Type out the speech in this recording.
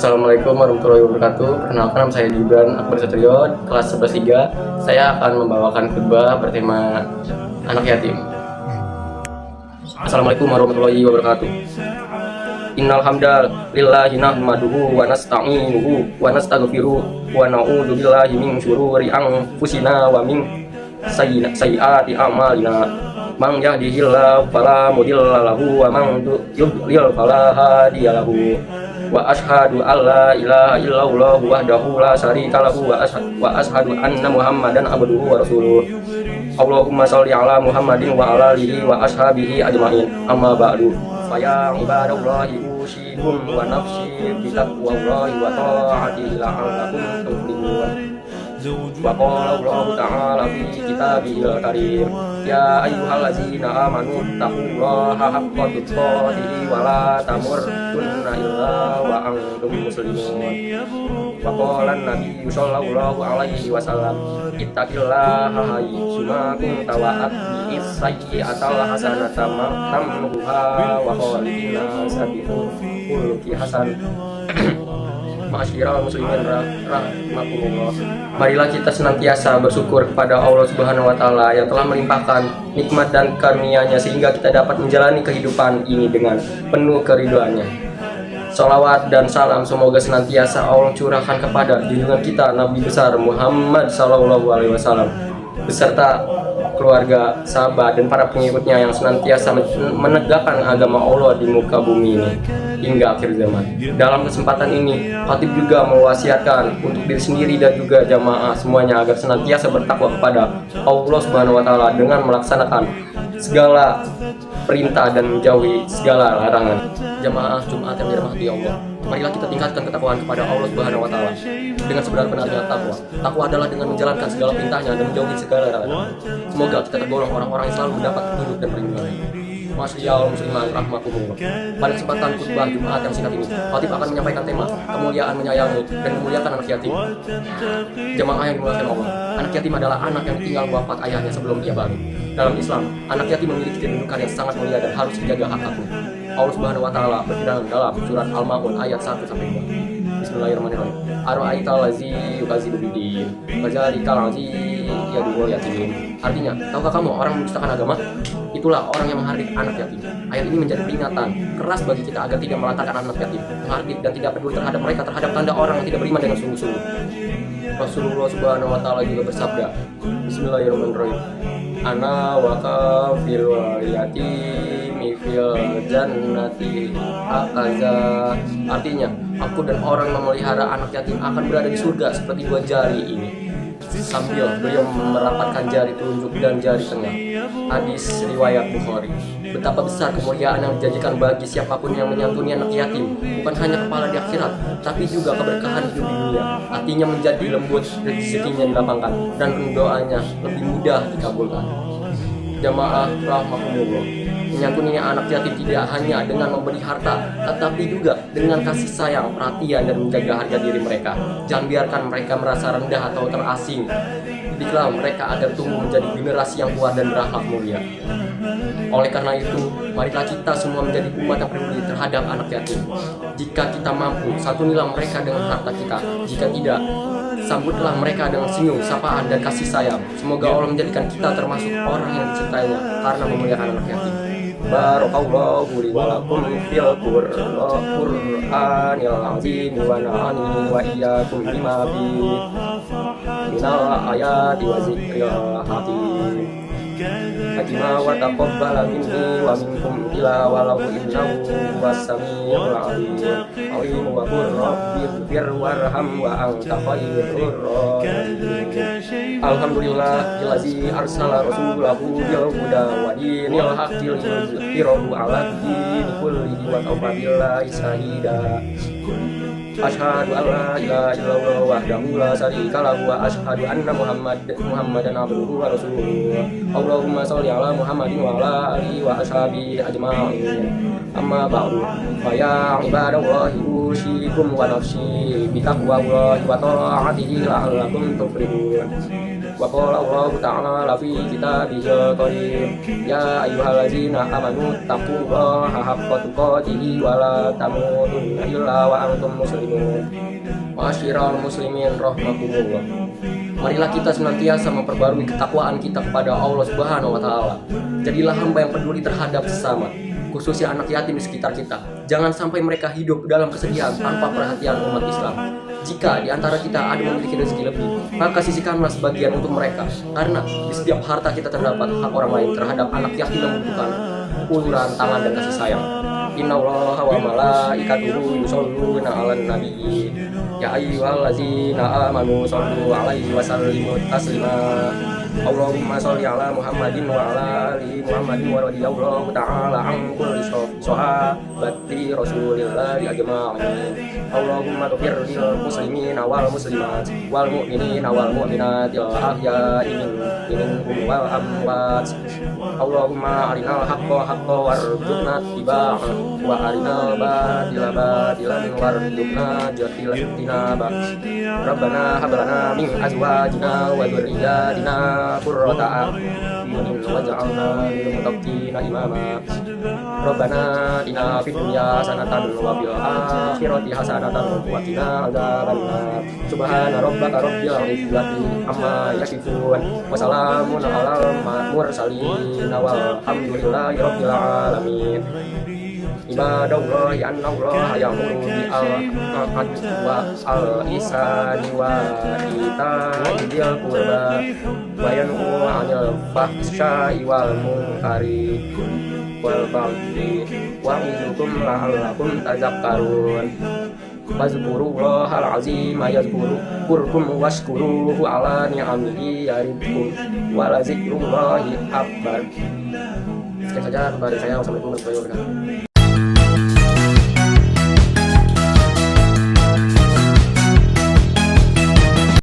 Assalamualaikum warahmatullahi wabarakatuh. Perkenalkan, nama saya Gibran Akbar Satrio, kelas 11 3. Saya akan membawakan khutbah bertema anak yatim. Assalamualaikum warahmatullahi wabarakatuh. Innal hamdalillahi nahmaduhu wa nasta'inuhu wa nastaghfiruh wa na'udzu billahi min syururi anfusina wa min sayyiati a'malina. Man yahdihillahu fala mudilla lahu wa man yudlil fala hadiya lahu. Wa ashhadu an la ilaha illallah wahdahu la syarika lahu wa ashhadu anna Muhammadan abduhu wa rasuluh. Allahumma shalli ala Muhammadin wa ala alihi wa ashabihi ajmain. Amma ba'du. Fa ibadallahi usikum wa nafsi bi taqwallahi wa ta'atihi la'allakum tuflihun. Wa qala Allah ta'ala fi kitabihil karim, ya ayyuhallazina amanu taqullaha haqqa tuqatih wa la tamutunna illa wa antum muslimun. Wa qala an-nabiy sallallahu alaihi wasallam, ittaqillaha haitsuma kunta wa atbi'is sayyi'atal hasanata tamhuha wa khaliqin nas bi khuluqin hasan. Ma'asyiral muslimin rahimakumullah. Marilah kita senantiasa bersyukur kepada Allah Subhanahu wa taala yang telah melimpahkan nikmat dan karunia-Nya sehingga kita dapat menjalani kehidupan ini dengan penuh keridhoannya. Salawat dan salam semoga senantiasa Allah curahkan kepada junjungan kita Nabi besar Muhammad sallallahu alaihi wasallam beserta keluarga, sahabat, dan para pengikutnya yang senantiasa menegakkan agama Allah di muka bumi ini hingga akhir zaman. Dalam kesempatan ini, khatib juga mewasiatkan untuk diri sendiri dan juga jamaah semuanya agar senantiasa bertakwa kepada Allah Subhanahu wa taala dengan melaksanakan segala perintah dan menjauhi segala larangan. Jamaah Jumat yang dirahmati Allah, marilah kita tingkatkan ketakwaan kepada Allah Subhanahu wa taala dengan sebenar-benarnya takwa. Takwa adalah dengan menjalankan segala perintahnya dan menjauhi segala larangan. Semoga kita tergolong orang-orang yang selalu mendapat petunjuk dan perlindungan. Masyaallah musliman rahmakumullah. Pada kesempatan khutbah Jumat yang singkat ini, khatib akan menyampaikan tema kemuliaan menyayangi dan memuliakan anak yatim. Jemaah yang dimuliakan Allah, anak yatim adalah anak yang ditinggal wafat ayahnya sebelum ia balik. Dalam Islam, anak yatim memiliki kedudukan yang sangat mulia dan harus dijaga hak-haknya. Allah Subhanahu wa taala berfirman dalam surat Al-Maun ayat 1 sampai 2. Bismillahirrahmanirrahim. Ara'aital ladzi yukadzibu biddin, fadzalikal ladzi yad'ul yatim. Artinya, tahukah kamu orang mendustakan agama? Itulah orang yang menghardik anak yatim. Ayat ini menjadi peringatan keras bagi kita agar tidak melantarkan anak yatim, menghardik dan tidak peduli terhadap mereka, terhadap tanda orang yang tidak beriman dengan sungguh-sungguh. Rasulullah Subhanahu wa taala juga bersabda, Bismillahirrahmanirrahim. Ana wa kafil yatimi fil jannati hakaza. Artinya, aku dan orang yang memelihara anak yatim akan berada di surga seperti dua jari ini. Sambil beliau merapatkan jari telunjuk dan jari tengah. Hadis riwayat Bukhari. Betapa besar kemuliaan yang dijanjikan bagi siapapun yang menyantuni anak yatim, bukan hanya kepala di akhirat, tapi juga keberkahan hidup di dunia. Hatinya menjadi lembut, rezekinya dilapangkan, dan doanya lebih mudah dikabulkan. Jamaah rahmakumullah, menyantuni anak yatim tidak hanya dengan memberi harta, tetapi juga dengan kasih sayang, perhatian, dan menjaga harga diri mereka. Jangan biarkan mereka merasa rendah atau terasing. Didiklah mereka agar tumbuh menjadi generasi yang kuat dan berakhlak mulia. Oleh karena itu, marilah kita semua menjadi umat yang peduli terhadap anak yatim. Jika kita mampu, santunilah mereka dengan harta kita. Jika tidak, sambutlah mereka dengan senyum, sapaan, dan kasih sayang. Semoga Allah menjadikan kita termasuk orang yang dicintainya karena memuliakan anak yatim. Barakallahu li wa lakum fil Qur'anil azim wa na'ani wa iyyakum bima fi minal ayati wa zikril hakim. Hakima wa taqabbala minni wa minkum tilawalahu innahu was-sami'ul 'alim. Alim wa qur rabbi ighfir warham wa anta khairur rahimin. Alhamdulillah allazi arsala rasulahu bil huda wa dinil haqqi liyudhhirahu 'ala ad-din kullihi wa kafa billahi shahida. Asyhadu an la ilaha illallah wahdahu la syarika lahu wa asyhadu anna Muhammadan abduhu wa rasuluh. Allahumma shalli ala Muhammadin wa ala alihi wa ashabihi ajma'in. amma ba'du fa ya ibadallahi usikum wa nafsi bi taqwallahi wa ta'atihi la'allakum tuflihun. Wa qala Allahu ta'ala fi kitabihil qadim ya ayyuhallazina amanu taqullaha haqqa tuqatih wa la tamutunna illa wa antum muslimun. Masyiral muslimin rahimakumullah. Marilah kita senantiasa memperbarui ketakwaan kita kepada Allah Subhanahu wa taala. Jadilah hamba yang peduli terhadap sesama, khususnya anak yatim di sekitar kita. Jangan sampai mereka hidup dalam kesedihan tanpa perhatian umat Islam. Jika di antara kita ada memiliki rezeki lebih, maka sisihkanlah sebagian untuk mereka. Karena di setiap harta kita terdapat hak orang lain terhadap anak yatim yang membutuhkan uluran tangan dan kasih sayang. Innallaha wa malaikatahu yusholluna 'alan nabi. Ya ayyuhallazina amanu shollu 'alaihi wa sallimu taslima. Allahumma sholli 'ala Muhammadin wa 'ala ali Muhammadin wa radhiyallahu ta'ala an kulli sahabati Rasulillahi ajma'in. Allahumma ighfir lil muslimina wal muslimat wal mu'minina wal mu'minati al ahya'i minhum wal amwat. Allahumma arinal haqqa haqqan warzuqna ittiba'ahu wa arinal batila batilan warzuqna ijtinaba. Rabbana hab lana min azwajina wa dhurriyyatina qurrata a'yunin waj'alna lil muttaqina imama. Rabbana atina fid dunya hasanatan wa fil akhirati hasanatan wa qina adzabannar. Subhana rabbika rabbil izzati amma yasifun wa salamun alal mursalin walhamdulillahi rabbil alamin. Ibadallahi annallaha ya'muru bil adli wal ihsani wa ita'i dzil qurba wa yanha 'anil fahsya'i wal munkari wal baghi ya'izukum la'allakum tadhakkarun. Fazkurullahal azim yazkurkum washkuruhu 'ala ni'amihi yazidkum wa lazikrullahi akbar. Sekian saja dari saya. Wassalamualaikum warahmatullahi wabarakatuh.